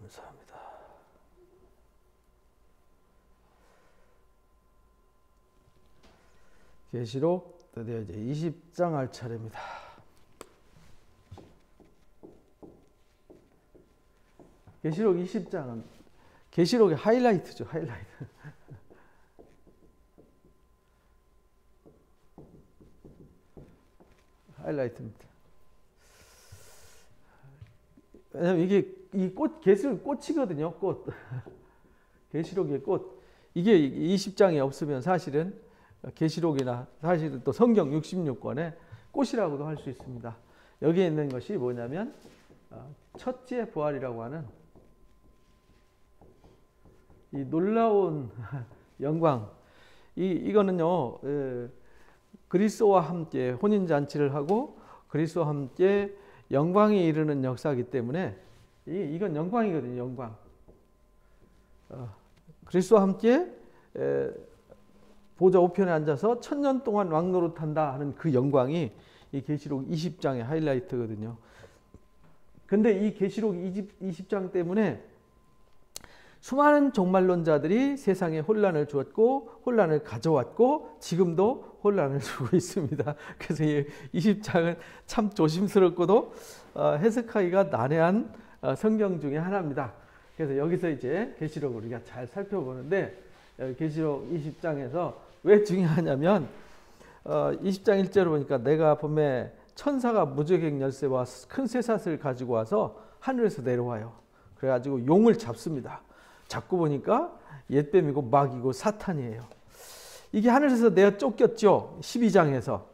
감사합니다. 계시록 드디어 이제 20장 할 차례입니다. 계시록 20장은 계시록의 하이라이트죠. 하이라이트. 하이라이트입니다. 왜냐면 이게 이 꽃, 계시록 꽃이거든요. 꽃. 계시록의 꽃. 이게 20장이 없으면 사실은 계시록이나 사실은 또 성경 66권의 꽃이라고도 할 수 있습니다. 여기에 있는 것이 뭐냐면 첫째 부활이라고 하는 이 놀라운 영광. 이거는요, 그리스도와 함께 혼인잔치를 하고 그리스도와 함께 영광에 이르는 역사이기 때문에 이건 영광이거든요. 영광. 그리스도와 함께 보좌 우편에 앉아서 1000년 동안 왕노릇한다 하는 그 영광이 이 계시록 20장의 하이라이트거든요. 근데 이 계시록 20장 때문에 수많은 종말론자들이 세상에 혼란을 주었고 혼란을 가져왔고 지금도 혼란을 주고 있습니다. 그래서 이 20장은 참 조심스럽고도 해석하기가 난해한 성경 중에 하나입니다. 그래서 여기서 이제 계시록을 우리가 잘 살펴보는데 계시록 20장에서 왜 중요하냐면 20장 1절을 보니까 내가 봄에 천사가 무저객 열쇠와 큰 쇠사슬을 가지고 와서 하늘에서 내려와요. 그래가지고 용을 잡습니다. 잡고 보니까 옛뱀이고 마귀고 사탄이에요. 이게 하늘에서 내가 쫓겼죠. 12장에서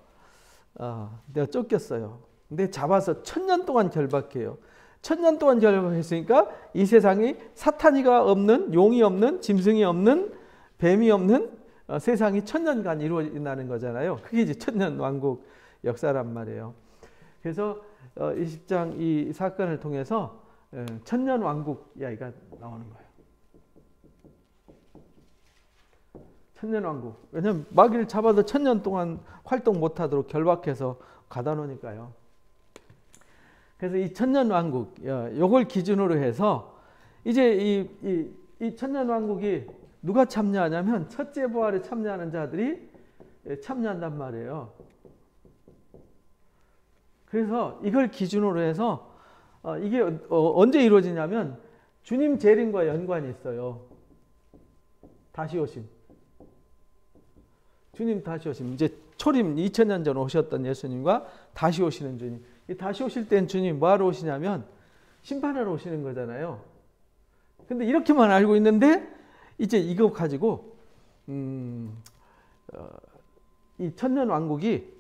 내가 쫓겼어요. 근데 잡아서 1000년 동안 결박해요. 1000년 동안 결박했으니까 이 세상이 사탄이가 없는, 용이 없는, 짐승이 없는, 뱀이 없는 세상이 1000년간 이루어진다는 거잖아요. 그게 이제 1000년 왕국 역사란 말이에요. 그래서 20장 이 사건을 통해서 1000년 왕국 이야기가 나오는 거예요. 1000년 왕국. 왜냐하면 마귀를 잡아도 1000년 동안 활동 못하도록 결박해서 가다 놓으니까요. 그래서 이 1000년 왕국, 요걸 기준으로 해서 이제 이 1000년 왕국이 누가 참여하냐면 첫째 부활에 참여하는 자들이 참여한단 말이에요. 그래서 이걸 기준으로 해서 이게 언제 이루어지냐면 주님 재림과 연관이 있어요. 다시 오심. 주님 다시 오심. 이제 초림 2000년 전 오셨던 예수님과 다시 오시는 주님. 다시 오실 땐 주님 뭐하러 오시냐면 심판하러 오시는 거잖아요. 근데 이렇게만 알고 있는데 이제 이거 가지고 이 천년 왕국이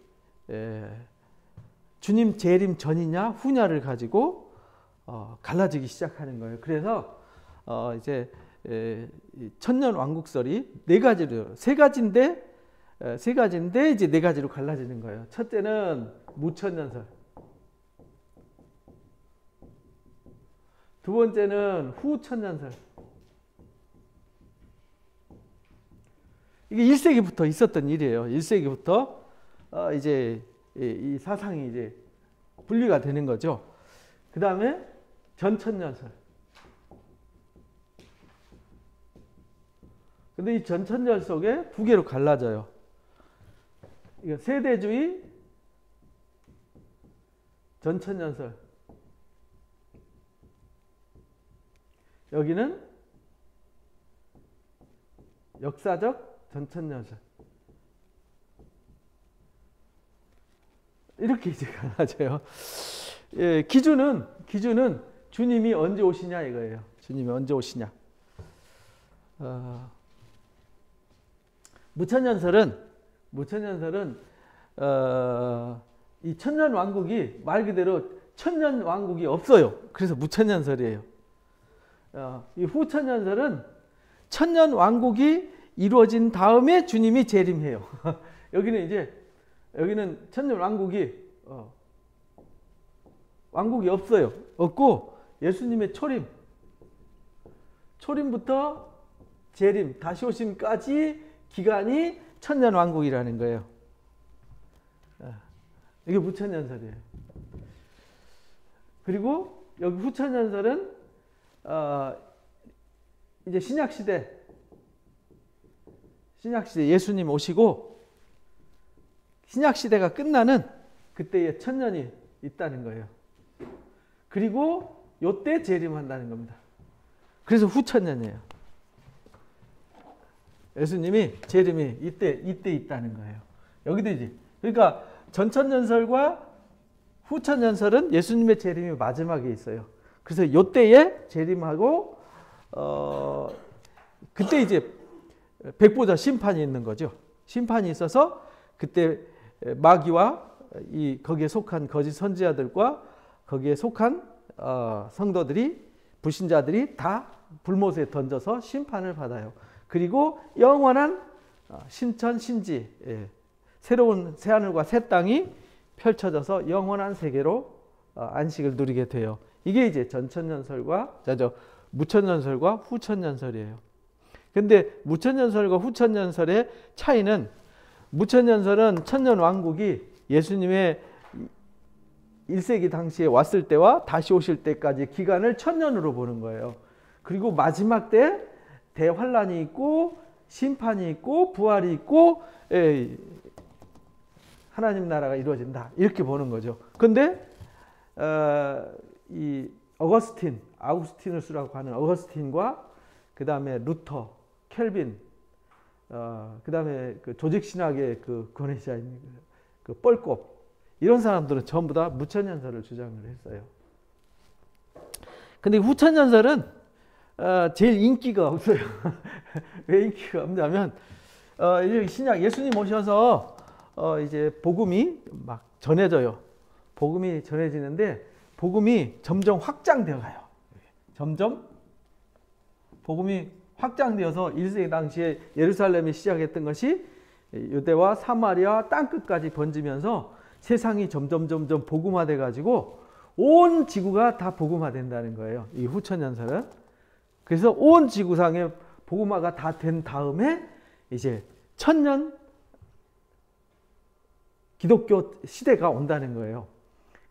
주님 재림 전이냐 후냐를 가지고 갈라지기 시작하는 거예요. 그래서 이제 천년 왕국설이 네 가지로 세 가지인데 이제 네 가지로 갈라지는 거예요. 첫째는 무천년설. 두 번째는 후천년설. 이게 1세기부터 있었던 일이에요. 1세기부터 이제 이 사상이 이제 분리가 되는 거죠. 그 다음에 전천년설. 근데 이 전천년 속에 두 개로 갈라져요. 이거 세대주의, 전천년설. 여기는 역사적 전천년설. 이렇게 이제 갈라져요. 예, 기준은 주님이 언제 오시냐 이거예요. 주님이 언제 오시냐. 무천년설은 이 천년 왕국이 말 그대로 천년 왕국이 없어요. 그래서 무천년설이에요. 이 후천년설은 천년 왕국이 이루어진 다음에 주님이 재림해요. 여기는 천년 왕국이 없어요. 없고 예수님의 초림부터 재림, 다시 오심까지 기간이 천년 왕국이라는 거예요. 이게 무천년설이에요. 그리고 여기 후천년설은 이제 신약 시대 예수님 오시고 신약 시대가 끝나는 그때에 천년이 있다는 거예요. 그리고 요때 재림한다는 겁니다. 그래서 후천년이에요. 예수님이 재림이 이때 있다는 거예요. 여기도 이제 그러니까 전천년설과 후천년설은 예수님의 재림이 마지막에 있어요. 그래서 요때에 재림하고 그때 이제 백보자 심판이 있는 거죠. 심판이 있어서 그때 마귀와 거기에 속한 거짓 선지자들과 거기에 속한 성도들이 불신자들이 다 불못에 던져서 심판을 받아요. 그리고 영원한 신천 신지 새로운 새하늘과 새 땅이 펼쳐져서 영원한 세계로 안식을 누리게 돼요. 이게 이제 무천년설과 후천년설이에요. 근데 무천년설과 후천년설의 차이는 무천년설은 천년왕국이 예수님의 1세기 당시에 왔을 때와 다시 오실 때까지 기간을 천년으로 보는 거예요. 그리고 마지막 때 대환란이 있고 심판이 있고 부활이 있고 하나님 나라가 이루어진다 이렇게 보는 거죠. 근데 이 아우구스티누스라고 하는 어거스틴과 그 다음에 루터, 켈빈, 그 다음에 그 조직신학의 그 권위자인 그 뻘꼽 이런 사람들은 전부 다 무천년설을 주장을 했어요. 근데 후천년설은 제일 인기가 없어요. 왜 인기가 없냐면 신약 예수님 오셔서 이제 복음이 막 전해져요. 복음이 전해지는데 복음이 점점 확장되어 가요. 점점 복음이 확장되어서 1세기 당시에 예루살렘이 시작했던 것이 유대와 사마리아 땅끝까지 번지면서 세상이 점점 복음화돼 가지고 온 지구가 다 복음화된다는 거예요. 이 후천년설은. 그래서 온 지구상에 복음화가 다 된 다음에 이제 천년 기독교 시대가 온다는 거예요.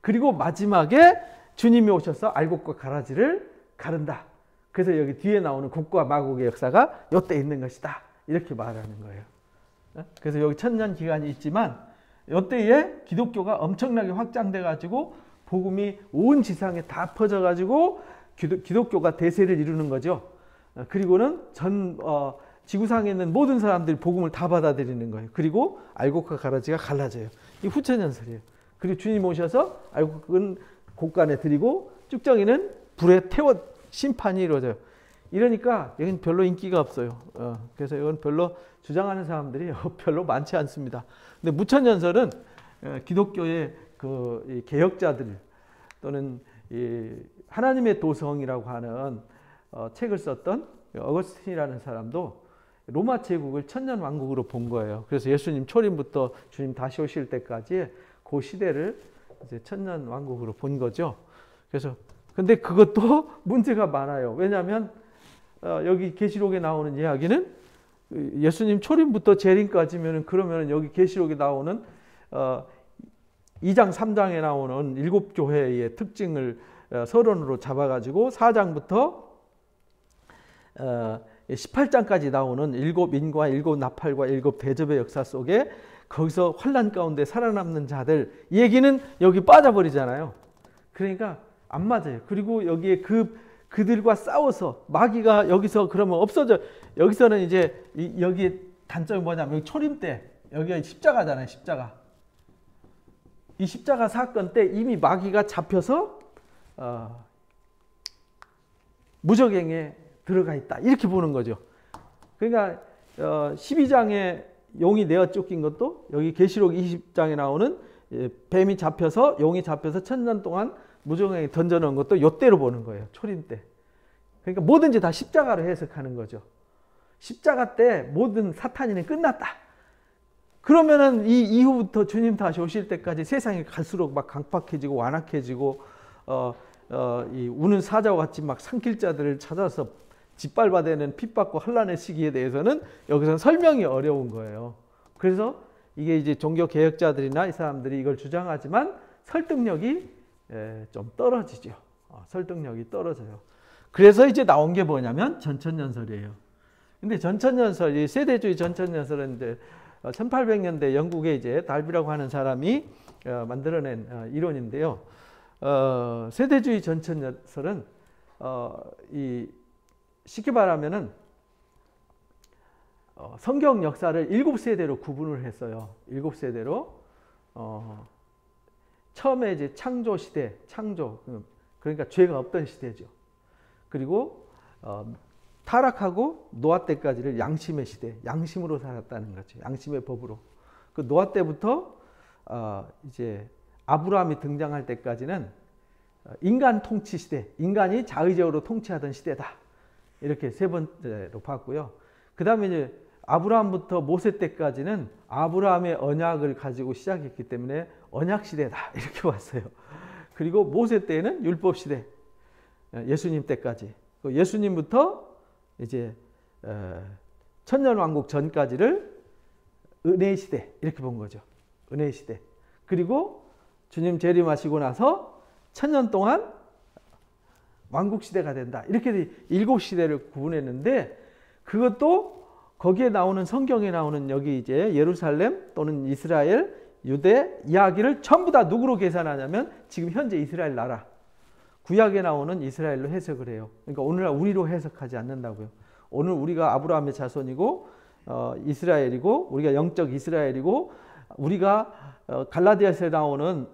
그리고 마지막에 주님이 오셔서 알곡과 가라지를 가른다. 그래서 여기 뒤에 나오는 곡과 마곡의 역사가 이때 있는 것이다. 이렇게 말하는 거예요. 그래서 여기 천년 기간이 있지만 이때에 기독교가 엄청나게 확장돼 가지고 복음이 온 지상에 다 퍼져 가지고 기독교가 대세를 이루는 거죠. 그리고는 지구상에 있는 모든 사람들이 복음을 다 받아들이는 거예요. 그리고 알곡과 가라지가 갈라져요. 이 후천년설이에요. 그리고 주님 오셔서 알곡은 곡간에 드리고 쭉정이는 불에 태워 심판이 이루어져요. 이러니까 여기는 별로 인기가 없어요. 그래서 이건 별로 주장하는 사람들이 별로 많지 않습니다. 근데 무천년설은 기독교의 그 개혁자들 또는 하나님의 도성이라고 하는 책을 썼던 어거스틴이라는 사람도 로마 제국을 천년왕국으로 본 거예요. 그래서 예수님 초림부터 주님 다시 오실 때까지 그 시대를 이제 천년왕국으로 본 거죠. 그래서 근데 그것도 문제가 많아요. 왜냐하면 여기 계시록에 나오는 이야기는 예수님 초림부터 재림까지면 그러면 여기 계시록에 나오는 2장 3장에 나오는 7교회의 특징을 서론으로 잡아가지고 4장부터 18장까지 나오는 7인과 7나팔과 7대접의 역사 속에 거기서 환난 가운데 살아남는 자들 얘기는 여기 빠져버리잖아요. 그러니까 안 맞아요. 그리고 여기에 그들과 싸워서 마귀가 여기서 그러면 없어져. 여기서는 이제 여기에 단점이 뭐냐면 여기 초림 때 여기가 십자가잖아요. 십자가. 이 십자가 사건 때 이미 마귀가 잡혀서 무적행에 들어가 있다. 이렇게 보는 거죠. 그러니까 12장에 용이 내어 쫓긴 것도 여기 계시록 20장에 나오는 뱀이 잡혀서 용이 잡혀서 천년 동안 무적행에 던져놓은 것도 이때로 보는 거예요. 초림 때. 그러니까 뭐든지 다 십자가로 해석하는 거죠. 십자가 때 모든 사탄이는 끝났다. 그러면은 이 이후부터 주님 다시 오실 때까지 세상이 갈수록 막 강팍해지고 완악해지고 이 우는 사자와 같이 막 상킬자들을 찾아서 짓밟아대는 핍박과 환난의 시기에 대해서는 여기서는 설명이 어려운 거예요. 그래서 이게 이제 종교 개혁자들이나 이 사람들이 이걸 주장하지만 설득력이 좀 떨어지죠. 설득력이 떨어져요. 그래서 이제 나온 게 뭐냐면 전천년설이에요. 근데 전천년설이 세대주의 전천년설은 이제 1800년대 영국의 이제 달비라고 하는 사람이 만들어낸 이론인데요. 세대주의 전천년설은 쉽게 말하면은 성경 역사를 7세대로 구분을 했어요. 7세대로. 처음에 이제 창조 시대, 그러니까 죄가 없던 시대죠. 그리고 타락하고 노아 때까지를 양심의 시대, 양심으로 살았다는 거죠. 양심의 법으로. 그 노아 때부터 이제 아브라함이 등장할 때까지는 인간 통치 시대, 인간이 자의적으로 통치하던 시대다. 이렇게 세 번째로 봤고요. 그 다음에 이제 아브라함부터 모세 때까지는 아브라함의 언약을 가지고 시작했기 때문에 언약 시대다. 이렇게 봤어요. 그리고 모세 때에는 율법 시대, 예수님 때까지. 예수님부터 이제 천년왕국 전까지를 은혜 시대 이렇게 본 거죠. 은혜 시대. 그리고 주님 재림하시고 나서 천년 동안 왕국 시대가 된다. 이렇게 7시대를 구분했는데 그것도 거기에 나오는 성경에 나오는 여기 이제 예루살렘 또는 이스라엘, 유대 이야기를 전부 다 누구로 계산하냐면 지금 현재 이스라엘 나라. 구약에 나오는 이스라엘로 해석을 해요. 그러니까 오늘날 우리로 해석하지 않는다고요. 오늘 우리가 아브라함의 자손이고 이스라엘이고 우리가 영적 이스라엘이고 우리가 갈라디아서에 나오는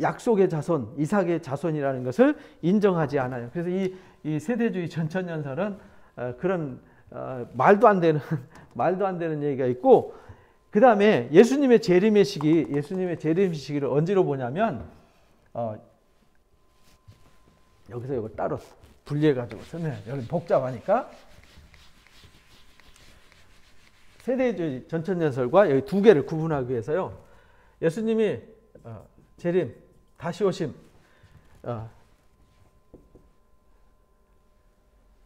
약속의 자손, 이삭의 자손이라는 것을 인정하지 않아요. 그래서 이 세대주의 전천년설은 그런 말도 안 되는 얘기가 있고, 그 다음에 예수님의 재림의 시기를 언제로 보냐면 여기서 이거 따로 분리해가지고 설명해요. 여기 복잡하니까. 세대주의 전천년설과 여기 두 개를 구분하기 위해서요. 예수님이 재림, 다시 오심.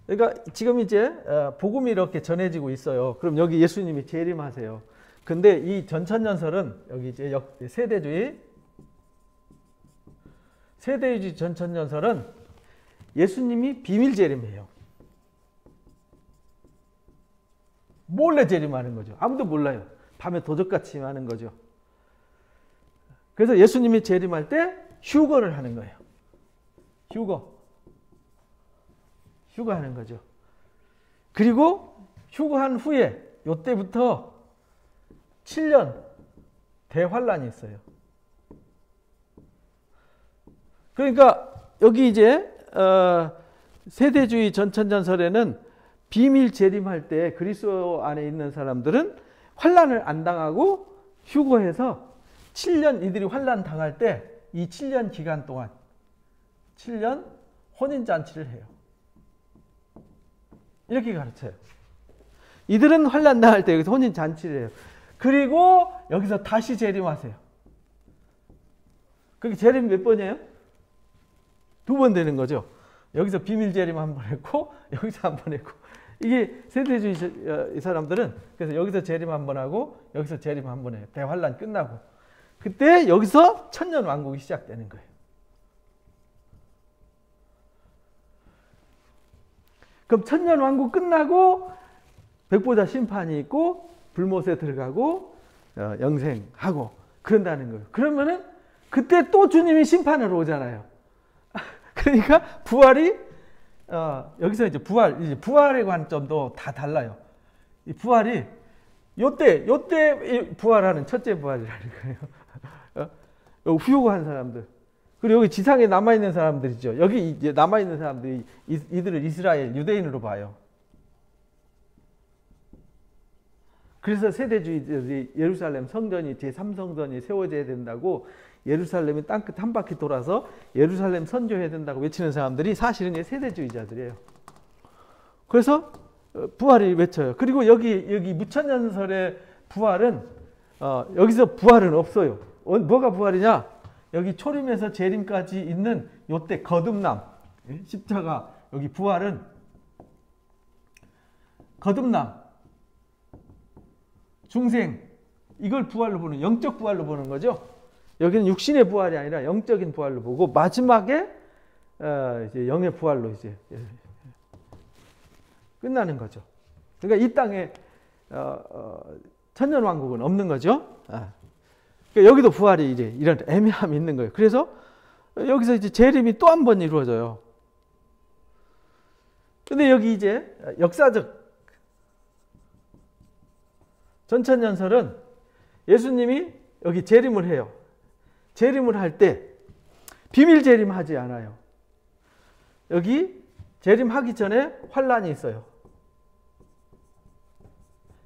그러니까 지금 이제 복음이 이렇게 전해지고 있어요. 그럼 여기 예수님이 재림하세요. 근데 이 전천년설은 여기 이제 세대주의 전천년설은 예수님이 비밀 재림해요. 몰래 재림하는 거죠. 아무도 몰라요. 밤에 도적같이 하는 거죠. 그래서 예수님이 재림할 때 휴거를 하는 거예요. 휴거하는 거죠. 그리고 휴거한 후에 이때부터 7년 대환란이 있어요. 그러니까 여기 이제 세대주의 전천년설에는 비밀 재림할 때 그리스도 안에 있는 사람들은 환란을 안 당하고 휴거해서 7년 이들이 환란 당할 때 이 7년 기간 동안 7년 혼인잔치를 해요. 이렇게 가르쳐요. 이들은 환란 당할 때 여기서 혼인잔치를 해요. 그리고 여기서 다시 재림하세요. 그게 재림 몇 번이에요? 2번 되는 거죠. 여기서 비밀 재림 한 번 했고 여기서 한 번 했고. 이게 세대주의 사람들은 그래서 여기서 재림 한 번 하고 여기서 재림 한 번 해요. 대환란 끝나고. 그때 여기서 천년 왕국이 시작되는 거예요. 그럼 천년 왕국 끝나고 백보자 심판이 있고 불못에 들어가고 영생하고 그런다는 거예요. 그러면은 그때 또 주님이 심판으로 오잖아요. 그러니까 부활이 여기서 이제 부활의 관점도 다 달라요. 이 부활이 요때 부활하는 첫째 부활이라는 거예요. 휴거한 사람들. 그리고 여기 지상에 남아있는 사람들이죠. 여기 이제 남아있는 사람들이 이들을 이스라엘, 유대인으로 봐요. 그래서 세대주의들이 예루살렘 성전이 제3성전이 세워져야 된다고 예루살렘이 땅끝 한 바퀴 돌아서 예루살렘 선교해야 된다고 외치는 사람들이 사실은 세대주의자들이에요. 그래서 부활이 외쳐요. 그리고 여기 무천년설의 부활은 여기서 부활은 없어요. 뭐가 부활이냐? 여기 초림에서 재림까지 있는 요때 거듭남, 십자가, 여기 부활은 거듭남, 중생, 이걸 부활로 보는, 영적 부활로 보는 거죠. 여기는 육신의 부활이 아니라 영적인 부활로 보고 마지막에 이제 영의 부활로 이제 끝나는 거죠. 그러니까 이 땅에 천년왕국은 없는 거죠. 그러니까 여기도 부활이 이제 이런 애매함이 있는 거예요. 그래서 여기서 이제 재림이 또 한 번 이루어져요. 근데 여기 이제 역사적 전천년설은 예수님이 여기 재림을 해요. 재림을 할 때 비밀 재림하지 않아요. 여기 재림하기 전에 환란이 있어요.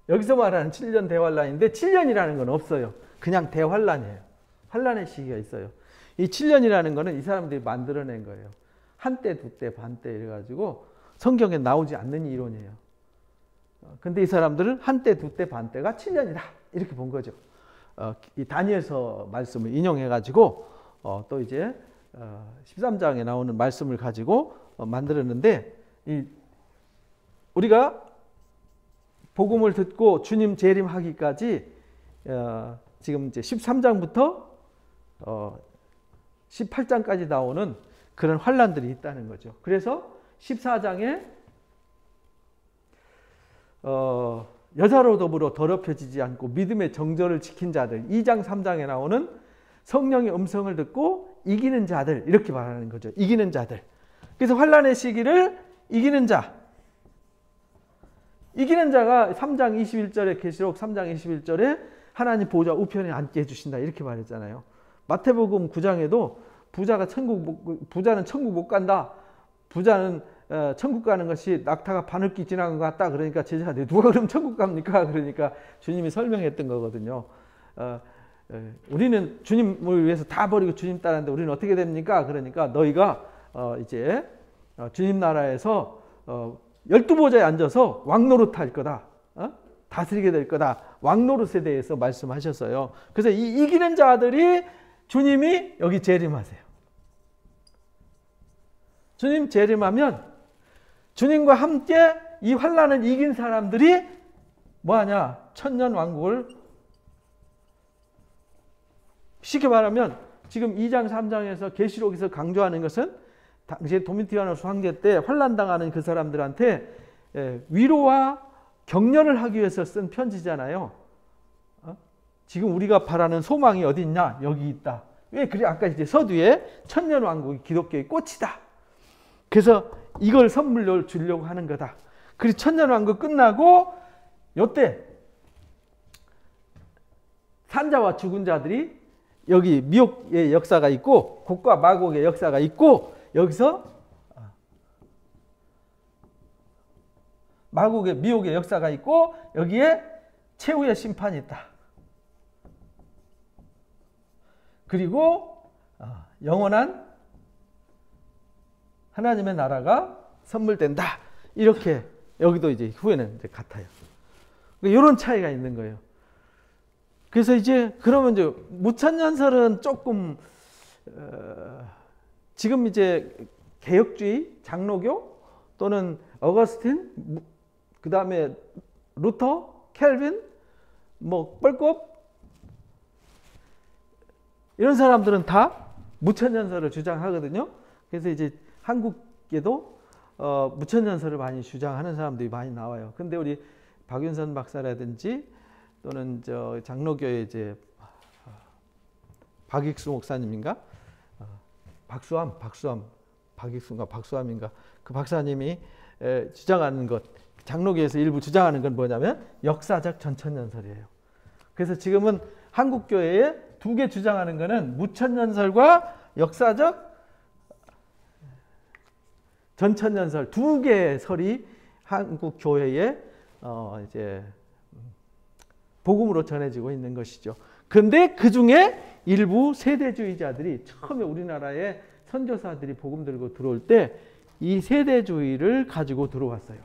여기서 말하는 7년 대환란인데 7년이라는 건 없어요. 그냥 대환란이에요. 환란의 시기가 있어요. 이 7년이라는 거는 이 사람들이 만들어낸 거예요. 한때, 두때, 반때 이래가지고 성경에 나오지 않는 이론이에요. 근데 이 사람들은 한때, 두때, 반때가 7년이다 이렇게 본 거죠. 이 다니엘서 말씀을 인용해가지고 또 이제 13장에 나오는 말씀을 가지고 만들었는데, 우리가 복음을 듣고 주님 재림하기까지 지금 이제 13장부터 18장까지 나오는 그런 환란들이 있다는 거죠. 그래서 14장에 여자로 더불어 더럽혀지지 않고 믿음의 정절을 지킨 자들, 2장 3장에 나오는 성령의 음성을 듣고 이기는 자들, 이렇게 말하는 거죠. 이기는 자들. 그래서 환란의 시기를 이기는 자, 이기는 자가 3장 21절에 계시록 3장 21절에 하나님 보좌 우편에 앉게 해주신다 이렇게 말했잖아요. 마태복음 9장에도 부자는 천국 못 간다. 부자는 천국 가는 것이 낙타가 바늘기 지나간 것 같다. 그러니까 제자들이 누가 그럼 천국 갑니까? 그러니까 주님이 설명했던 거거든요. 우리는 주님을 위해서 다 버리고 주님 따르는데 우리는 어떻게 됩니까? 그러니까 너희가 이제 주님 나라에서 12보좌에 앉아서 왕노릇할 거다. 다스리게 될 거다. 왕노릇에 대해서 말씀하셨어요. 그래서 이 이기는 자들이 주님이 여기 재림하세요. 주님 재림하면 주님과 함께 이 환란을 이긴 사람들이 뭐하냐? 천년 왕국을, 쉽게 말하면 지금 2장 3장에서 계시록에서 강조하는 것은 당시에 도미티아누스 황제 때 환란 당하는 그 사람들한테 위로와 격려를 하기 위해서 쓴 편지잖아요. 지금 우리가 바라는 소망이 어디 있냐? 여기 있다. 왜 그래? 아까 이제 서두에 천년 왕국이 기독교의 꽃이다. 그래서 이걸 선물로 주려고 하는 거다. 그리고 천년 왕국 끝나고 요때 산자와 죽은 자들이 여기 미혹의 역사가 있고 곡과 마곡의 역사가 있고, 여기서 마곡의 미혹의 역사가 있고 여기에 최후의 심판이 있다. 그리고 영원한 하나님의 나라가 선물된다. 이렇게 여기도 이제 후에는 이제 같아요. 이런 차이가 있는 거예요. 그래서 이제 그러면 이제 무천년설은 조금 지금 이제 개혁주의, 장로교 또는 어거스틴, 그 다음에 루터, 켈빈, 뭐 뻘껍 이런 사람들은 다 무천년설을 주장하거든요. 그래서 이제 한국에도 무천년설을 많이 주장하는 사람들이 많이 나와요. 근데 우리 박윤선 박사라든지 또는 저 장로교의 이제 박익수 목사님인가, 박익수인가 박수함인가, 그 박사님이 주장하는 것, 장로교에서 일부 주장하는 건 뭐냐면 역사적 전천년설이에요. 그래서 지금은 한국교회에 두 개 주장하는 거는 무천년설과 역사적 전천년설, 두 개의 설이 한국 교회에 이제 복음으로 전해지고 있는 것이죠. 그런데 그 중에 일부 세대주의자들이 처음에 우리나라에 선교사들이 복음 들고 들어올 때 이 세대주의를 가지고 들어왔어요.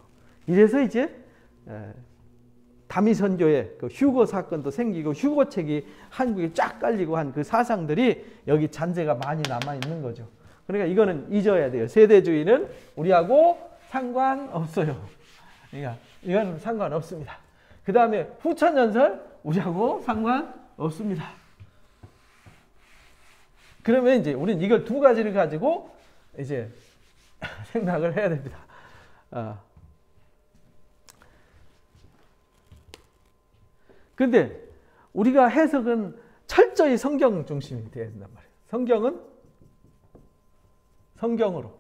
이래서 이제 다미선교의 그 휴거 사건도 생기고 휴거책이 한국에 쫙 깔리고 한 그 사상들이 여기 잔재가 많이 남아 있는 거죠. 그러니까 이거는 잊어야 돼요. 세대주의는 우리하고 상관없어요. 그러니까 이건 상관없습니다. 그 다음에 후천년설 우리하고 상관없습니다. 그러면 이제 우리는 이걸 두 가지를 가지고 이제 생각을 해야 됩니다. 근데 우리가 해석은 철저히 성경 중심이 되어야 된단 말이에요. 성경은 성경으로.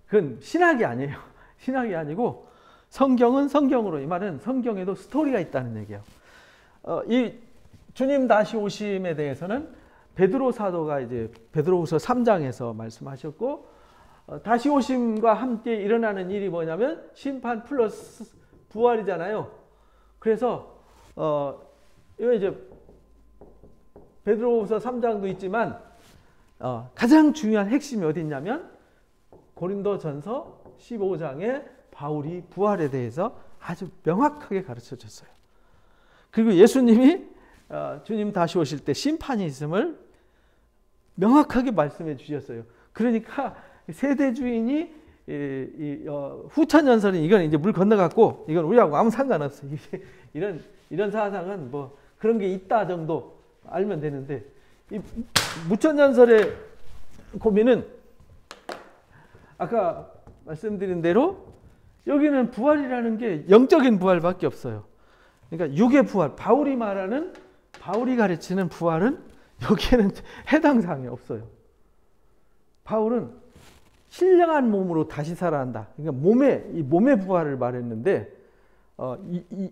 그건 신학이 아니에요. 신학이 아니고 성경은 성경으로. 이 말은 성경에도 스토리가 있다는 얘기예요. 이 주님 다시 오심에 대해서는 베드로 사도가 이제 베드로후서 3장에서 말씀하셨고, 다시 오심과 함께 일어나는 일이 뭐냐면 심판 플러스 부활이잖아요. 그래서 이거 이제 베드로후서 3장도 있지만 가장 중요한 핵심이 어디 있냐면 고린도전서 15장에 바울이 부활에 대해서 아주 명확하게 가르쳐 줬어요. 그리고 예수님이 주님 다시 오실 때 심판이 있음을 명확하게 말씀해 주셨어요. 그러니까 세대 주인이 후천연설은 이건 이제 물 건너갔고 이건 우리하고 아무 상관없어요. 이런 사상은 뭐 그런 게 있다 정도 알면 되는데, 이 무천연설의 고민은 아까 말씀드린 대로 여기는 부활이라는 게 영적인 부활밖에 없어요. 그러니까 육의 부활, 바울이 가르치는 부활은 여기에는 해당 사항이 없어요. 바울은 신령한 몸으로 다시 살아난다. 그러니까 몸의 부활을 말했는데,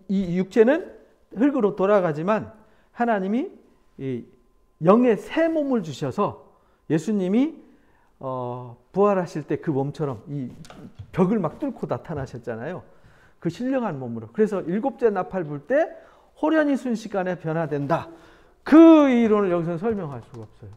이 육체는 흙으로 돌아가지만 하나님이 이 영의 새 몸을 주셔서 예수님이 부활하실 때 그 몸처럼 이 벽을 막 뚫고 나타나셨잖아요. 그 신령한 몸으로. 그래서 일곱째 나팔 불 때 호련히 순식간에 변화된다. 그 이론을 여기서 설명할 수가 없어요.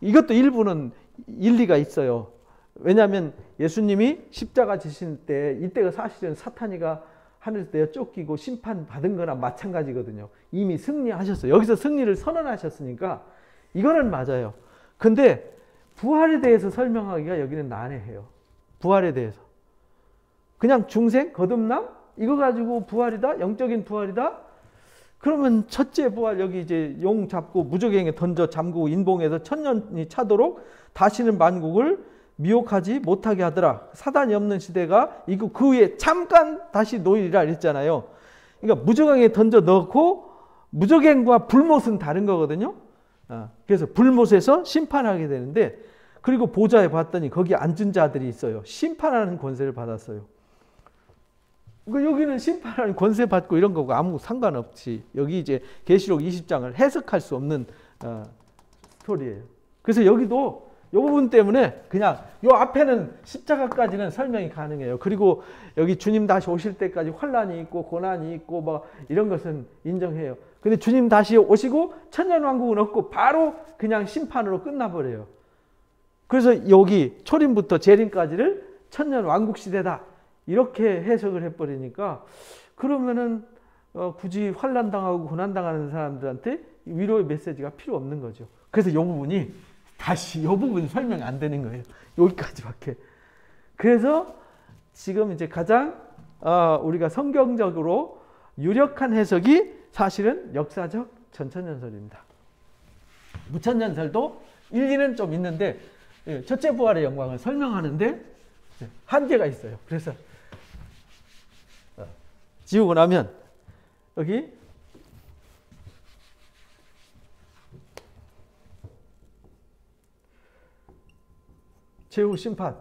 이것도 일부는 일리가 있어요. 왜냐하면 예수님이 십자가 지실 때 이때가 사실은 사탄이가 하늘에서 내어 쫓기고 심판받은 거나 마찬가지거든요. 이미 승리하셨어요. 여기서 승리를 선언하셨으니까 이거는 맞아요. 근데 부활에 대해서 설명하기가 여기는 난해해요. 부활에 대해서. 그냥 중생, 거듭남? 이거 가지고 부활이다? 영적인 부활이다? 그러면 첫째 부활, 여기 이제 용 잡고 무저갱에 던져 잠그고 인봉해서 천년이 차도록 다시는 만국을 미혹하지 못하게 하더라. 사단이 없는 시대가 이거 그 후에 잠깐 다시 놓이리라 그랬잖아요. 그러니까 무저갱에 던져 넣고 무저갱과 불못은 다른 거거든요. 그래서 불못에서 심판하게 되는데, 그리고 보좌에 봤더니 거기 앉은 자들이 있어요. 심판하는 권세를 받았어요. 여기는 심판하는 권세 받고 이런 거고 아무 상관없지. 여기 이제 계시록 20장을 해석할 수 없는 스토리예요. 그래서 여기도 이 부분 때문에 그냥 이 앞에는 십자가까지는 설명이 가능해요. 그리고 여기 주님 다시 오실 때까지 환란이 있고 고난이 있고 뭐 이런 것은 인정해요. 근데 주님 다시 오시고 천년왕국은 없고 바로 그냥 심판으로 끝나버려요. 그래서 여기 초림부터 재림까지를 천년왕국 시대다 이렇게 해석을 해버리니까, 그러면은 굳이 환난당하고 고난당하는 사람들한테 위로의 메시지가 필요 없는 거죠. 그래서 이 부분이 다시 이 부분 설명 안 되는 거예요. 여기까지밖에. 그래서 지금 이제 가장 우리가 성경적으로 유력한 해석이 사실은 역사적 전천연설입니다. 무천연설도 일리는 좀 있는데 첫째 부활의 영광을 설명하는데 한계가 있어요. 그래서 지우고 나면 여기 최후 심판,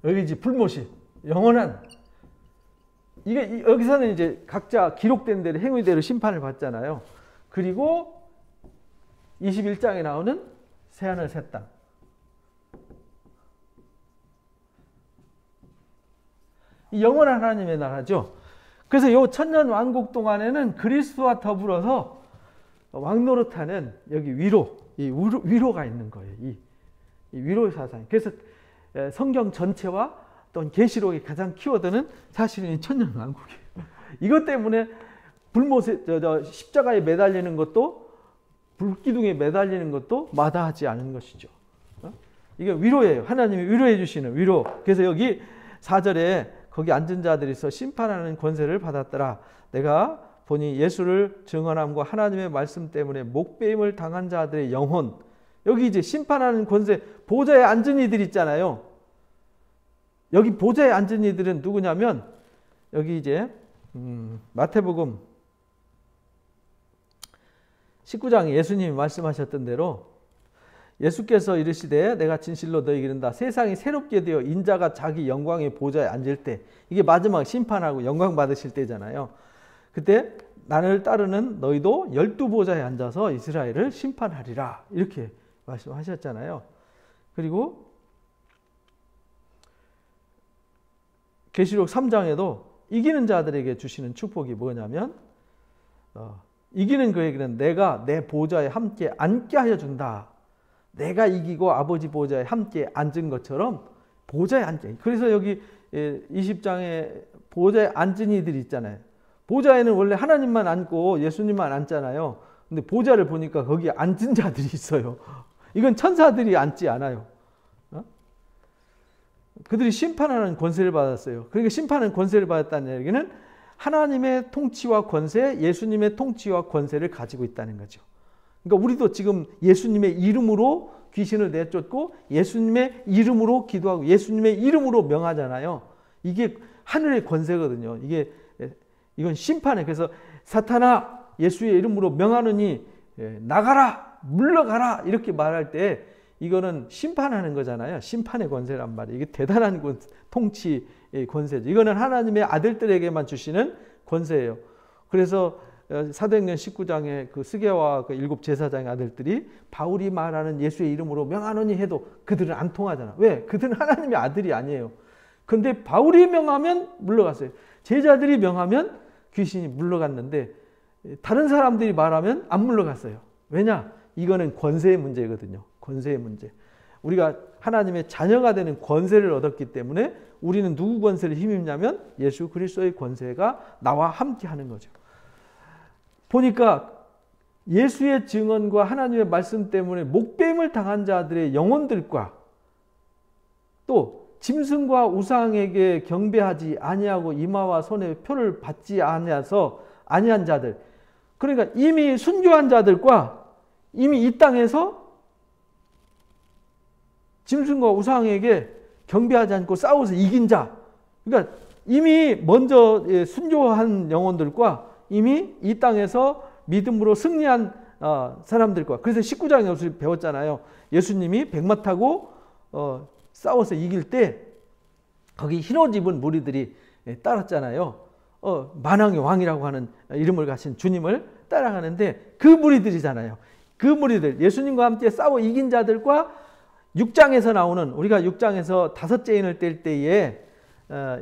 여기 이제 불못이 영원한, 이게 여기서는 이제 각자 기록된 대로 행위대로 심판을 받잖아요. 그리고 21장에 나오는 새하늘 새 땅, 이 영원한 하나님의 나라죠. 그래서 이 천년 왕국 동안에는 그리스도와 더불어서 왕노릇하는 여기 위로가 있는 거예요. 이 위로의 사상. 그래서 성경 전체와 또는 계시록의 가장 키워드는 사실은 이 천년 왕국이에요. 이것 때문에 불못에 십자가에 매달리는 것도, 불기둥에 매달리는 것도 마다하지 않은 것이죠. 이게 위로예요. 하나님이 위로해 주시는 위로. 그래서 여기 4절에 거기 앉은 자들이 있어 심판하는 권세를 받았더라. 내가 보니 예수를 증언함과 하나님의 말씀 때문에 목배임을 당한 자들의 영혼, 여기 이제 심판하는 권세, 보좌에 앉은 이들 있잖아요. 여기 보좌에 앉은 이들은 누구냐면 여기 이제 마태복음 19장에 예수님이 말씀하셨던 대로 예수께서 이르시되 내가 진실로 너희에게 이른다. 세상이 새롭게 되어 인자가 자기 영광의 보좌에 앉을 때, 이게 마지막 심판하고 영광 받으실 때잖아요. 그때 나를 따르는 너희도 12보좌에 앉아서 이스라엘을 심판하리라. 이렇게 말씀하셨잖아요. 그리고 계시록 3장에도 이기는 자들에게 주시는 축복이 뭐냐면 이기는 그에게는 내가 내 보좌에 함께 앉게 하여 준다. 내가 이기고 아버지 보좌에 함께 앉은 것처럼 보좌에 앉게. 그래서 여기 20장에 보좌에 앉은 이들이 있잖아요. 보좌에는 원래 하나님만 앉고 예수님만 앉잖아요. 근데 보좌를 보니까 거기에 앉은 자들이 있어요. 이건 천사들이 앉지 않아요. 그들이 심판하는 권세를 받았어요. 그러니까 심판하는 권세를 받았다는 얘기는 하나님의 통치와 권세, 예수님의 통치와 권세를 가지고 있다는 거죠. 그러니까 우리도 지금 예수님의 이름으로 귀신을 내쫓고 예수님의 이름으로 기도하고 예수님의 이름으로 명하잖아요. 이게 하늘의 권세거든요. 이건 심판에. 그래서 사탄아 예수의 이름으로 명하느니 나가라 물러가라 이렇게 말할 때 이거는 심판하는 거잖아요. 심판의 권세란 말이에요. 이게 대단한 통치 권세죠. 이거는 하나님의 아들들에게만 주시는 권세예요. 그래서 사도행전 19장에 그 스게와 그 7 제사장의 아들들이 바울이 말하는 예수의 이름으로 명하노니 해도 그들은 안 통하잖아. 왜? 그들은 하나님의 아들이 아니에요. 근데 바울이 명하면 물러갔어요. 제자들이 명하면 귀신이 물러갔는데 다른 사람들이 말하면 안 물러갔어요. 왜냐? 이거는 권세의 문제거든요. 권세의 문제. 우리가 하나님의 자녀가 되는 권세를 얻었기 때문에 우리는 누구 권세를 힘입냐면 예수 그리스도의 권세가 나와 함께 하는 거죠. 보니까 예수의 증언과 하나님의 말씀 때문에 목배임을 당한 자들의 영혼들과 또 짐승과 우상에게 경배하지 아니하고 이마와 손에 표를 받지 아니한 자들, 그러니까 이미 순교한 자들과 이미 이 땅에서 짐승과 우상에게 경배하지 않고 싸워서 이긴 자, 그러니까 이미 먼저 순교한 영혼들과 이미 이 땅에서 믿음으로 승리한 사람들과, 그래서 19장에 배웠잖아요. 예수님이 백마 타고 싸워서 이길 때 거기 흰옷 입은 무리들이 따랐잖아요. 만왕의 왕이라고 하는 이름을 가진 주님을 따라가는데 그 무리들이잖아요. 그 무리들, 예수님과 함께 싸워 이긴 자들과 6장에서 나오는, 우리가 6장에서 5째 인을 뗄 때에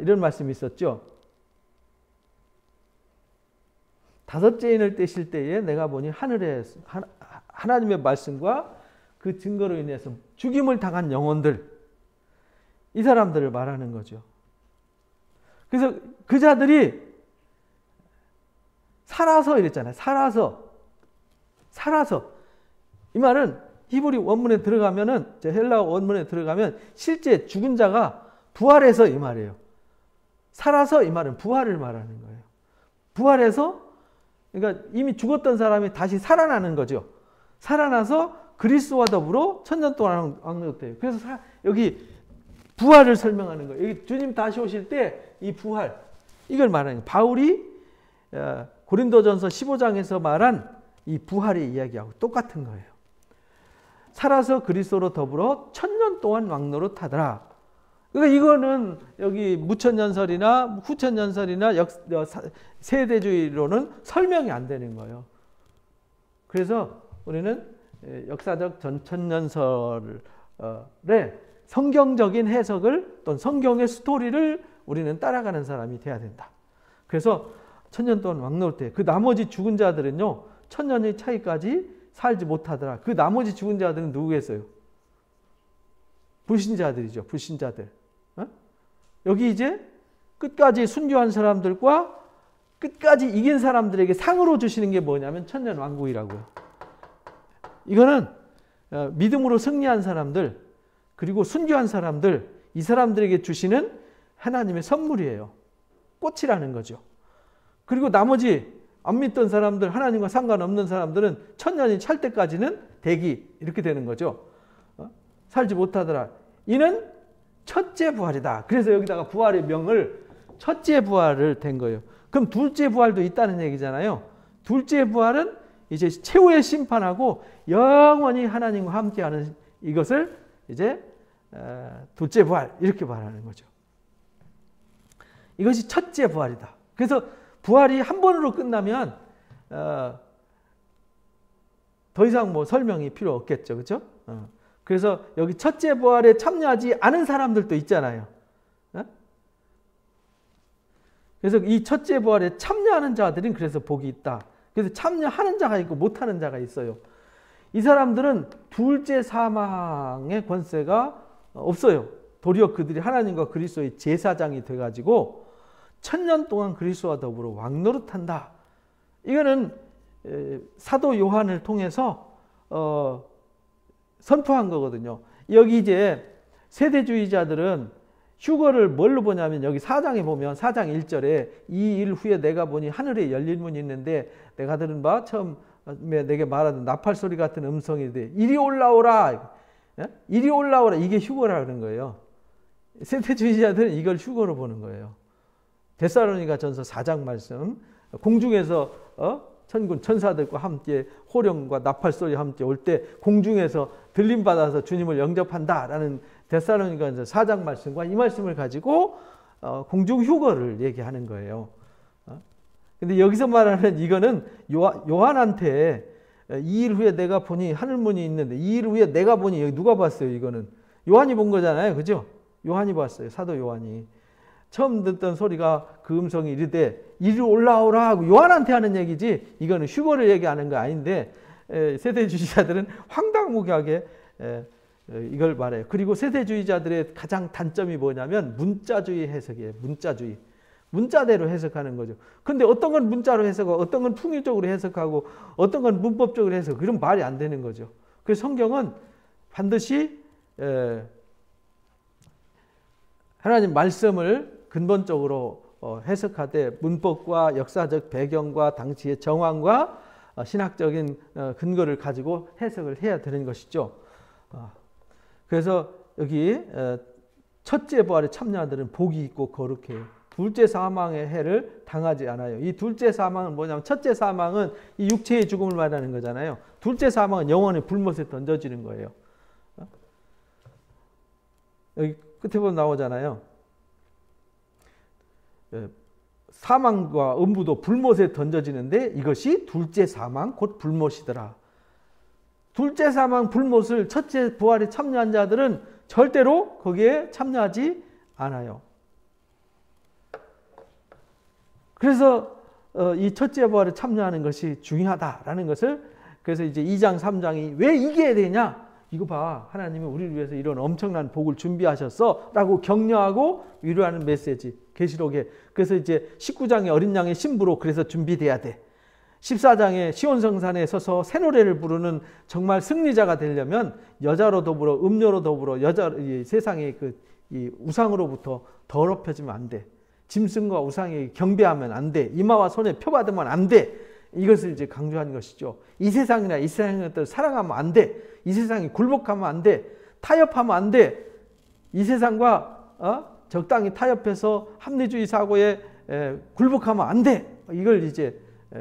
이런 말씀이 있었죠. 5째 인을 떼실 때에 내가 보니 하늘에 하나님의 말씀과 그 증거로 인해서 죽임을 당한 영혼들, 이 사람들을 말하는 거죠. 그래서 그 자들이 살아서 이랬잖아요. 살아서. 이 말은 히브리 원문에 들어가면은, 헬라어 원문에 들어가면 실제 죽은 자가 부활해서 이 말이에요. 살아서 이 말은 부활을 말하는 거예요. 부활해서, 그러니까 이미 죽었던 사람이 다시 살아나는 거죠. 살아나서 그리스도와 더불어 천년 동안 왕노릇해요. 그래서 여기 부활을 설명하는 거예요. 여기 주님 다시 오실 때 이 부활, 이걸 말하는 거예요. 바울이 고린도전서 15장에서 말한 이 부활의 이야기하고 똑같은 거예요. 살아서 그리스도로 더불어 천년 동안 왕노릇하더라. 그러니까 이거는 여기 무천년설이나 후천년설이나 세대주의로는 설명이 안 되는 거예요. 그래서 우리는 역사적 전천년설의 성경적인 해석을, 또는 성경의 스토리를 우리는 따라가는 사람이 돼야 된다. 그래서 천년 동안 왕노릇해. 그 나머지 죽은 자들은요, 천년의 차이까지 살지 못하더라. 그 나머지 죽은 자들은 누구겠어요? 불신자들이죠. 불신자들. 여기 이제 끝까지 순교한 사람들과 끝까지 이긴 사람들에게 상으로 주시는 게 뭐냐면 천년 왕국이라고요. 이거는 믿음으로 승리한 사람들, 그리고 순교한 사람들, 이 사람들에게 주시는 하나님의 선물이에요. 꽃이라는 거죠. 그리고 나머지 안 믿던 사람들, 하나님과 상관없는 사람들은 천년이 찰 때까지는 대기, 이렇게 되는 거죠. 살지 못하더라. 이는 첫째 부활이다. 그래서 여기다가 부활의 명을 첫째 부활을 된 거예요. 그럼 둘째 부활도 있다는 얘기잖아요. 둘째 부활은 이제 최후의 심판하고 영원히 하나님과 함께하는 이것을 이제 둘째 부활 이렇게 말하는 거죠. 이것이 첫째 부활이다. 그래서 부활이 한 번으로 끝나면 더 이상 뭐 설명이 필요 없겠죠, 그렇죠? 그래서 여기 첫째 부활에 참여하지 않은 사람들도 있잖아요. 그래서 이 첫째 부활에 참여하는 자들은 그래서 복이 있다. 그래서 참여하는 자가 있고 못하는 자가 있어요. 이 사람들은 둘째 사망의 권세가 없어요. 도리어 그들이 하나님과 그리스도의 제사장이 돼가지고 1000년 동안 그리스도와 더불어 왕노릇한다. 이거는 사도 요한을 통해서 선포한 거거든요. 여기 이제 세대주의자들은 휴거를 뭘로 보냐면 여기 4장에 보면 4장 1절에 이 일 후에 내가 보니 하늘에 열린 문이 있는데 내가 들은 바 처음에 내게 말하던 나팔소리 같은 음성이 돼 이리 올라오라. 이리 올라오라. 이게 휴거라는 거예요. 세대주의자들은 이걸 휴거로 보는 거예요. 데살로니가 전서 4장 말씀 공중에서 천군 천사들과 함께 호령과 나팔소리와 함께 올 때 공중에서 들림받아서 주님을 영접한다라는 데살로니가전서 4장 말씀과 이 말씀을 가지고 공중 휴거를 얘기하는 거예요. 근데 여기서 말하는 이거는 요한한테 이 일 후에 내가 보니 하늘문이 있는데 이 일 후에 내가 보니 여기 누가 봤어요? 이거는 요한이 본 거잖아요. 그죠? 요한이 봤어요. 사도 요한이. 처음 듣던 소리가 그 음성이 이르되 이리 올라오라 하고 요한한테 하는 얘기지 이거는 휴거를 얘기하는 거 아닌데 세대주의자들은 황당무계하게 이걸 말해요. 그리고 세대주의자들의 가장 단점이 뭐냐면 문자주의 해석이에요. 문자주의. 문자대로 해석하는 거죠. 근데 어떤 건 문자로 해석하고 어떤 건 풍유적으로 해석하고 어떤 건 문법적으로 해석. 그럼 말이 안 되는 거죠. 그래서 성경은 반드시 하나님 말씀을 근본적으로 해석하되 문법과 역사적 배경과 당시의 정황과 신학적인 근거를 가지고 해석을 해야 되는 것이죠. 그래서 여기 첫째 부활에 참여하들은 복이 있고 거룩해요. 둘째 사망의 해를 당하지 않아요. 이 둘째 사망은 뭐냐면 첫째 사망은 이 육체의 죽음을 말하는 거잖아요. 둘째 사망은 영원히 불못에 던져지는 거예요. 여기 끝에 보면 나오잖아요. 사망과 음부도 불못에 던져지는데 이것이 둘째 사망 곧 불못이더라. 둘째 사망 불못을 첫째 부활에 참여한 자들은 절대로 거기에 참여하지 않아요. 그래서 이 첫째 부활에 참여하는 것이 중요하다라는 것을 그래서 이제 2장 3장이 왜 이겨야 되냐? 이거 봐. 하나님이 우리를 위해서 이런 엄청난 복을 준비하셨어 라고 격려하고 위로하는 메시지 계시록에. 그래서 이제 19장의 어린 양의 신부로 그래서 준비돼야 돼. 14장에 시온성산에 서서 새 노래를 부르는 정말 승리자가 되려면 여자로 더불어 음료로 더불어 이 세상의 이 우상으로부터 더럽혀지면 안 돼. 짐승과 우상에 경배하면 안 돼. 이마와 손에 표받으면 안 돼. 이것을 이제 강조한 것이죠. 이 세상이나 이 세상의 것들을 사랑하면 안 돼. 이 세상이 굴복하면 안 돼. 타협하면 안 돼. 이 세상과 적당히 타협해서 합리주의 사고에 굴복하면 안 돼. 이걸 이제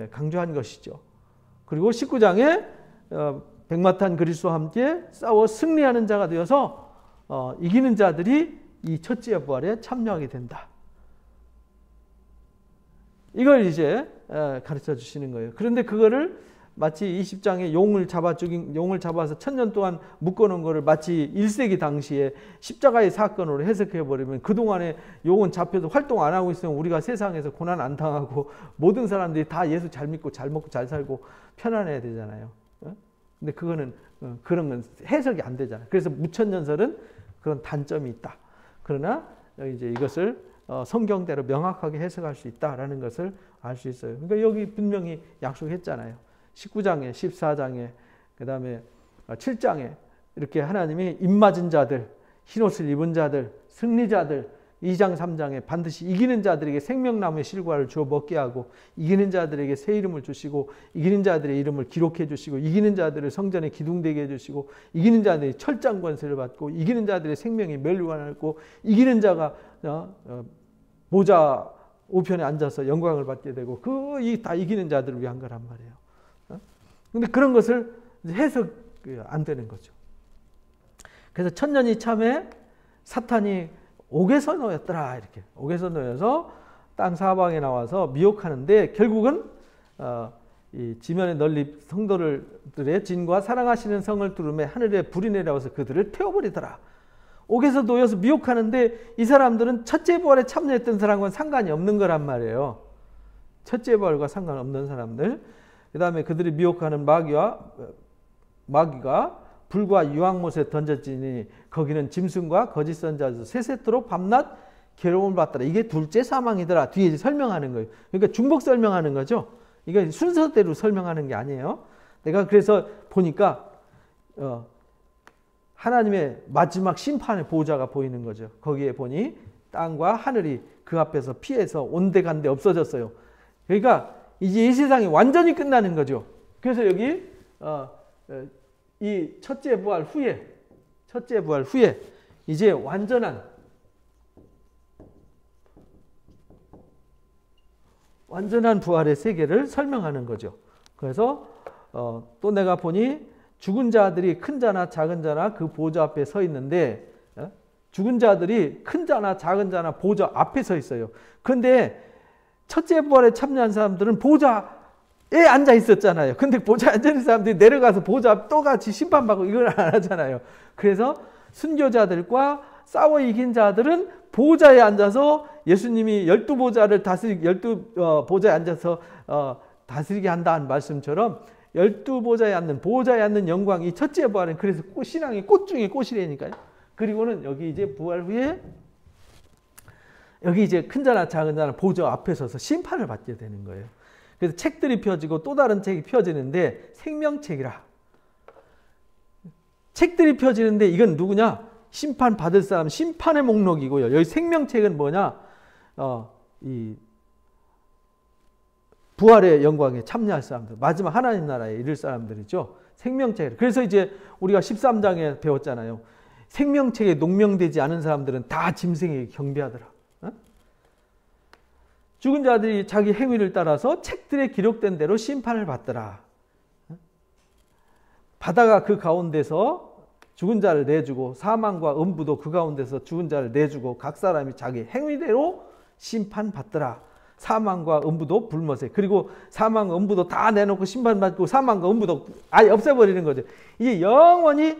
강조한 것이죠. 그리고 19장에 백마탄 그리스도와 함께 싸워 승리하는 자가 되어서 이기는 자들이 이 첫째 부활에 참여하게 된다. 이걸 이제 가르쳐 주시는 거예요. 그런데 그거를 마치 20장에 용을 잡아서 1000년 동안 묶어놓은 거를 마치 1세기 당시에 십자가의 사건으로 해석해버리면 그동안에 용은 잡혀도 활동 안 하고 있으면 우리가 세상에서 고난 안 당하고 모든 사람들이 다 예수 잘 믿고 잘 먹고 잘 살고 편안해야 되잖아요. 근데 그거는 그런 건 해석이 안 되잖아요. 그래서 무천년설은 그런 단점이 있다. 그러나 이제 이것을 성경대로 명확하게 해석할 수 있다라는 것을 알 수 있어요. 그러니까 여기 분명히 약속했잖아요. 19장에 14장에 그 다음에 7장에 이렇게 하나님이 입맞은 자들, 흰옷을 입은 자들, 승리자들 2장 3장에 반드시 이기는 자들에게 생명나무의 실과를 주어 먹게 하고 이기는 자들에게 새 이름을 주시고 이기는 자들의 이름을 기록해 주시고 이기는 자들을 성전에 기둥되게 해주시고 이기는 자들이 철장 권세를 받고 이기는 자들의 생명이 멸류관을 고 이기는 자가 보좌 우편에 앉아서 영광을 받게 되고 다 이기는 자들을 위한 거란 말이에요. 근데 그런 것을 해석 안 되는 거죠. 그래서 천년이 참에 사탄이 옥에서 놓였더라. 이렇게 옥에서 놓여서 땅 사방에 나와서 미혹하는데 결국은 이 지면에 널리 성도들의 진과 사랑하시는 성을 두름에 하늘에 불이 내려와서 그들을 태워버리더라. 옥에서 놓여서 미혹하는데 이 사람들은 첫째 부활에 참여했던 사람과는 상관이 없는 거란 말이에요. 첫째 부활과 상관없는 사람들. 그 다음에 그들이 미혹하는 마귀가 불과 유황못에 던져지니 거기는 짐승과 거짓 선자도 세세토록 밤낮 괴로움을 받더라. 이게 둘째 사망이더라. 뒤에 이제 설명하는 거예요. 그러니까 중복 설명하는 거죠. 이게 순서대로 설명하는 게 아니에요. 내가 그래서 보니까 하나님의 마지막 심판의 보호자가 보이는 거죠. 거기에 보니 땅과 하늘이 그 앞에서 피해서 온데간데 없어졌어요. 그러니까 이제 이 세상이 완전히 끝나는 거죠. 그래서 여기 이 첫째 부활 후에 이제 완전한 부활의 세계를 설명하는 거죠. 그래서 또 내가 보니 죽은 자들이 큰 자나 작은 자나 그 보좌 앞에 서 있는데 죽은 자들이 큰 자나 작은 자나 보좌 앞에 서 있어요. 그런데 첫째 부활에 참여한 사람들은 보좌에 앉아 있었잖아요. 근데 보좌에 앉아 있는 사람들이 내려가서 보좌 앞 또 같이 심판받고 이걸 안 하잖아요. 그래서 순교자들과 싸워 이긴 자들은 보좌에 앉아서 예수님이 12보좌를 보좌에 앉아서 다스리게 한다는 말씀처럼 12보좌에 앉는 보좌에 앉는 영광, 이 첫째 부활은 그래서 신앙의 꽃 중에 꽃이라니까요. 그리고는 여기 이제 부활 후에 여기 이제 큰 자나 작은 자나 보좌 앞에 서서 심판을 받게 되는 거예요. 그래서 책들이 펴지고 또 다른 책이 펴지는데 생명책이라. 책들이 펴지는데 이건 누구냐? 심판 받을 사람, 심판의 목록이고요. 여기 생명책은 뭐냐? 이 부활의 영광에 참여할 사람들, 마지막 하나님 나라에 이를 사람들이죠. 생명책. 그래서 이제 우리가 13장에 배웠잖아요. 생명책에 농명되지 않은 사람들은 다 짐승에게 경배하더라. 죽은 자들이 자기 행위를 따라서 책들에 기록된 대로 심판을 받더라. 바다가 그 가운데서 죽은 자를 내주고 사망과 음부도 그 가운데서 죽은 자를 내주고 각 사람이 자기 행위대로 심판받더라. 사망과 음부도 불못에. 그리고 사망과 음부도 다 내놓고 심판받고 사망과 음부도 아예 없애버리는 거죠. 이게 영원히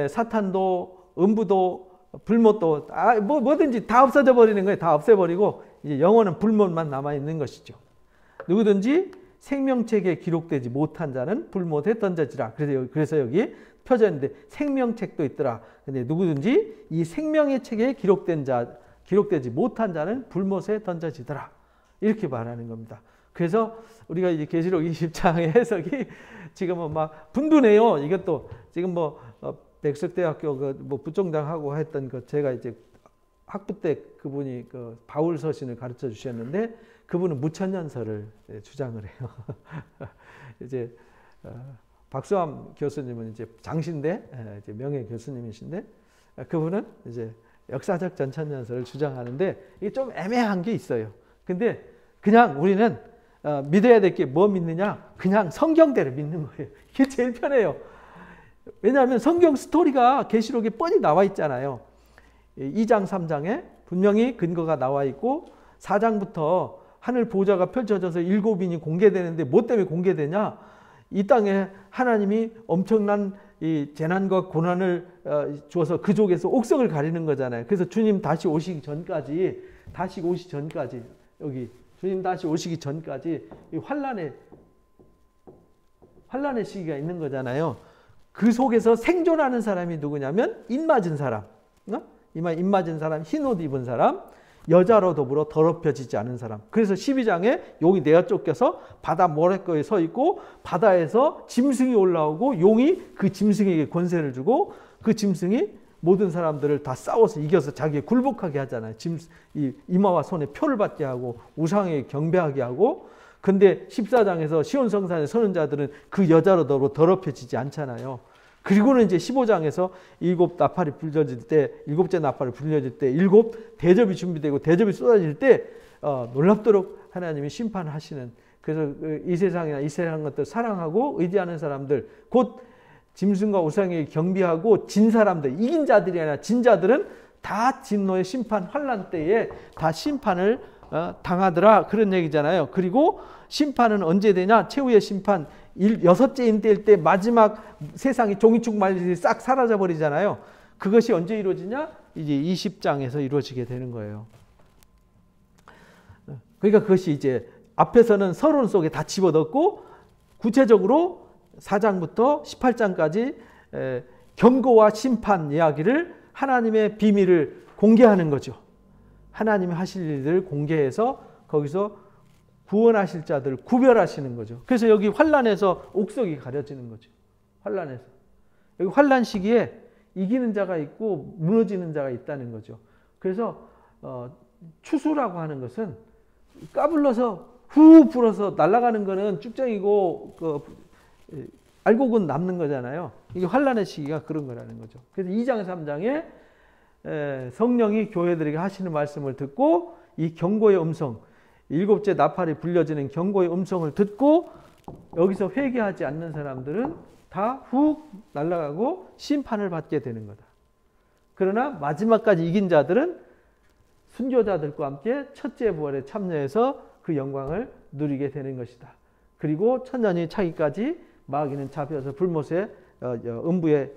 사탄도 음부도 불못도 뭐든지 다 없어져 버리는 거예요. 다 없애버리고 이제 영원한 불못만 남아있는 것이죠. 누구든지 생명책에 기록되지 못한 자는 불못에 던져지라. 그래서 여기 펴져 있는데 생명책도 있더라. 근데 누구든지 이 생명의 책에 기록되지 못한 자는 불못에 던져지더라. 이렇게 말하는 겁니다. 그래서 우리가 이제 계시록 20장의 해석이 지금은 막 분분해요. 이것도 지금 백석대학교 부총장하고 했던 제가 이제 학부 때 그분이 바울 서신을 가르쳐 주셨는데 그분은 무천년설을 주장을 해요. 이제 박수함 교수님은 이제 장신대 이제 명예 교수님이신데 그분은 이제 역사적 전천년설을 주장하는데 이게 좀 애매한 게 있어요. 근데 그냥 우리는 믿어야 될 게 뭐 믿느냐? 그냥 성경대로 믿는 거예요. 이게 제일 편해요. 왜냐하면 성경 스토리가 계시록에 뻔히 나와 있잖아요. 2장 3장에 분명히 근거가 나와 있고 4장부터 하늘 보좌가 펼쳐져서 7인이 공개되는데 뭐 때문에 공개되냐? 이 땅에 하나님이 엄청난 이 재난과 고난을 주어서 그쪽에서 옥석을 가리는 거잖아요. 그래서 주님 다시 오시기 전까지 여기 주님 다시 오시기 전까지 이 환난의 시기가 있는 거잖아요. 그 속에서 생존하는 사람이 누구냐면 입맞은 사람, 입맞은 사람, 흰옷 입은 사람, 여자로 더불어 더럽혀지지 않은 사람. 그래서 12장에 용이 내어 쫓겨서 바다 모래거에 서 있고 바다에서 짐승이 올라오고 용이 그 짐승에게 권세를 주고 그 짐승이 모든 사람들을 다 싸워서 이겨서 자기에 굴복하게 하잖아요. 이마와 손에 표를 받게 하고 우상에게 경배하게 하고. 근데 14장에서 시온 성산에 서는 자들은 그 여자로 더럽혀지지 않잖아요. 그리고는 이제 15장에서 일곱 나팔이 불려질 때, 일곱째 나팔이 불려질 때, 일곱 대접이 준비되고 대접이 쏟아질 때 놀랍도록 하나님이 심판하시는, 그래서 이 세상이나 이 세상 것들 사랑하고 의지하는 사람들, 곧 짐승과 우상에게 경배하고 진 사람들, 이긴 자들이 아니라 진 자들은 다 진노의 심판, 환란 때에 다 심판을 당하더라, 그런 얘기잖아요. 그리고 심판은 언제 되냐? 최후의 심판, 여섯째 인대일 때 마지막 세상이 종이축 말리듯이 싹 사라져 버리잖아요. 그것이 언제 이루어지냐? 이제 20장에서 이루어지게 되는 거예요. 그러니까 그것이 이제 앞에서는 서론 속에 다 집어넣고 구체적으로 4장부터 18장까지 경고와 심판 이야기를, 하나님의 비밀을 공개하는 거죠. 하나님이 하실 일들을 공개해서 거기서 구원하실 자들을 구별하시는 거죠. 그래서 여기 환란에서 옥석이 가려지는 거죠. 환란에서. 여기 환란 시기에 이기는 자가 있고 무너지는 자가 있다는 거죠. 그래서 추수라고 하는 것은 까불러서 후 불어서 날아가는 거는 쭉정이고 알곡은 남는 거잖아요. 이게 환란의 시기가 그런 거라는 거죠. 그래서 2장 3장에 성령이 교회들에게 하시는 말씀을 듣고 이 경고의 음성, 일곱째 나팔이 불려지는 경고의 음성을 듣고 여기서 회개하지 않는 사람들은 다 훅 날아가고 심판을 받게 되는 거다. 그러나 마지막까지 이긴 자들은 순교자들과 함께 첫째 부활에 참여해서 그 영광을 누리게 되는 것이다. 그리고 천년이 차기까지 마귀는 잡혀서 불못에 음부에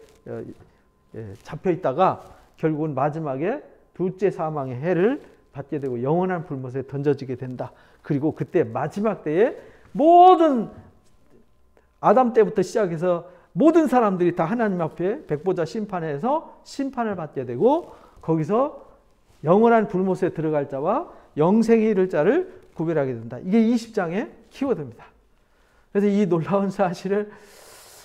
잡혀 있다가 결국은 마지막에 둘째 사망의 해를 받게 되고 영원한 불못에 던져지게 된다. 그리고 그때 마지막 때에 모든 아담 때부터 시작해서 모든 사람들이 다 하나님 앞에 백보자 심판에서 심판을 받게 되고 거기서 영원한 불못에 들어갈 자와 영생에 이를 자를 구별하게 된다. 이게 20장의 키워드입니다. 그래서 이 놀라운 사실을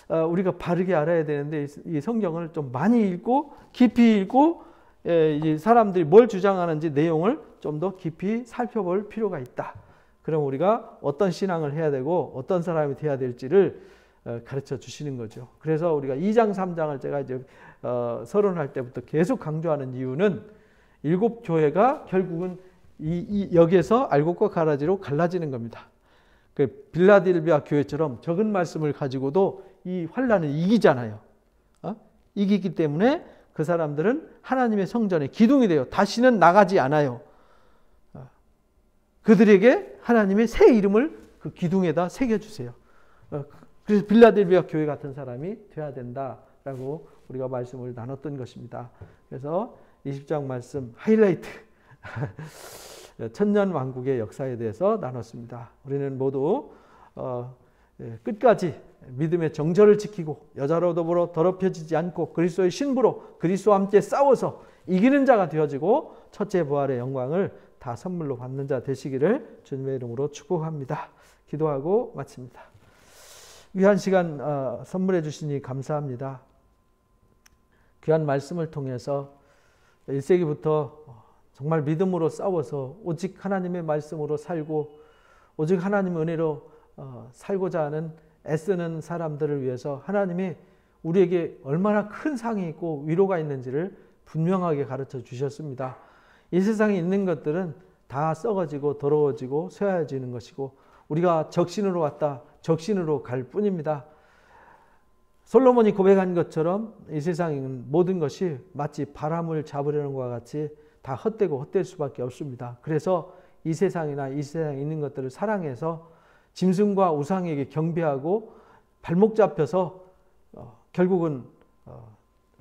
우리가 바르게 알아야 되는데 이 성경을 좀 많이 읽고 깊이 읽고 사람들이 뭘 주장하는지 내용을 좀 더 깊이 살펴볼 필요가 있다. 그럼 우리가 어떤 신앙을 해야 되고 어떤 사람이 되어야 될지를 가르쳐 주시는 거죠. 그래서 우리가 2장 3장을 제가 이제 서론할 때부터 계속 강조하는 이유는 일곱 교회가 결국은 여기에서 알곡과 가라지로 갈라지는 겁니다. 그 빌라델비아 교회처럼 적은 말씀을 가지고도 이 환란을 이기잖아요. 이기기 때문에 그 사람들은 하나님의 성전의 기둥이 돼요. 다시는 나가지 않아요. 그들에게 하나님의 새 이름을 그 기둥에다 새겨주세요. 그래서 빌라델비아 교회 같은 사람이 되어야 된다라고 우리가 말씀을 나눴던 것입니다. 그래서 20장 말씀 하이라이트 천년 왕국의 역사에 대해서 나눴습니다. 우리는 모두 끝까지 믿음의 정절을 지키고 여자로 더불어 더럽혀지지 않고 그리스도의 신부로 그리스도와 함께 싸워서 이기는 자가 되어지고 첫째 부활의 영광을 다 선물로 받는 자 되시기를 주님의 이름으로 축복합니다. 기도하고 마칩니다. 귀한 시간 선물해 주시니 감사합니다. 귀한 말씀을 통해서 1세기부터 정말 믿음으로 싸워서 오직 하나님의 말씀으로 살고 오직 하나님의 은혜로 살고자 하는 애쓰는 사람들을 위해서 하나님이 우리에게 얼마나 큰 상이 있고 위로가 있는지를 분명하게 가르쳐 주셨습니다. 이 세상에 있는 것들은 다 썩어지고 더러워지고 쇠하여지는 것이고 우리가 적신으로 왔다 적신으로 갈 뿐입니다. 솔로몬이 고백한 것처럼 이 세상은 모든 것이 마치 바람을 잡으려는 것과 같이 다 헛되고 헛될 수밖에 없습니다. 그래서 이 세상이나 이 세상에 있는 것들을 사랑해서 짐승과 우상에게 경배하고 발목 잡혀서 결국은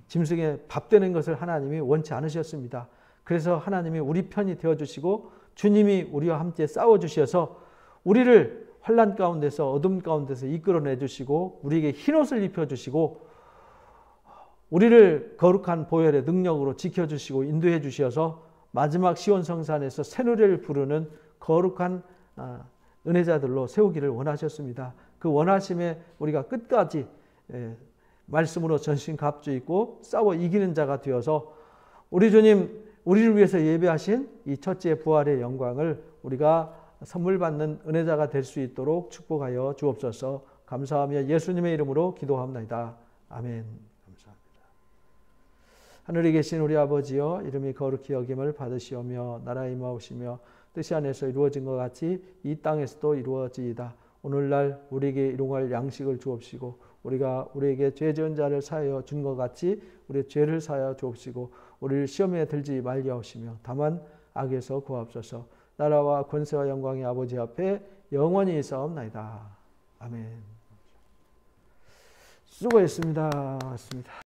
짐승의 밥 되는 것을 하나님이 원치 않으셨습니다. 그래서 하나님이 우리 편이 되어주시고 주님이 우리와 함께 싸워주셔서 우리를 환난 가운데서 어둠 가운데서 이끌어내 주시고 우리에게 흰옷을 입혀주시고 우리를 거룩한 보혈의 능력으로 지켜주시고 인도해 주셔서 마지막 시온 성산에서 새 노래를 부르는 거룩한 은혜자들로 세우기를 원하셨습니다. 그 원하심에 우리가 끝까지 말씀으로 전신갑주 있고 싸워 이기는 자가 되어서 우리 주님 우리를 위해서 예배하신 이 첫째 부활의 영광을 우리가 선물 받는 은혜자가 될 수 있도록 축복하여 주옵소서. 감사하며 예수님의 이름으로 기도합니다. 아멘. 하늘에 계신 우리 아버지여, 이름이 거룩히 여김을 받으시오며 나라의 임하오시며 뜻이 안에서 이루어진 것 같이 이 땅에서도 이루어지이다. 오늘날 우리에게 일용할 양식을 주옵시고 우리가 우리에게 죄 지은 자를 사하여 준 것 같이 우리의 죄를 사하여 주옵시고 우리를 시험에 들지 말게 하시며 다만 악에서 구하옵소서. 나라와 권세와 영광의 아버지 앞에 영원히 있사옵나이다. 아멘. 수고했습니다.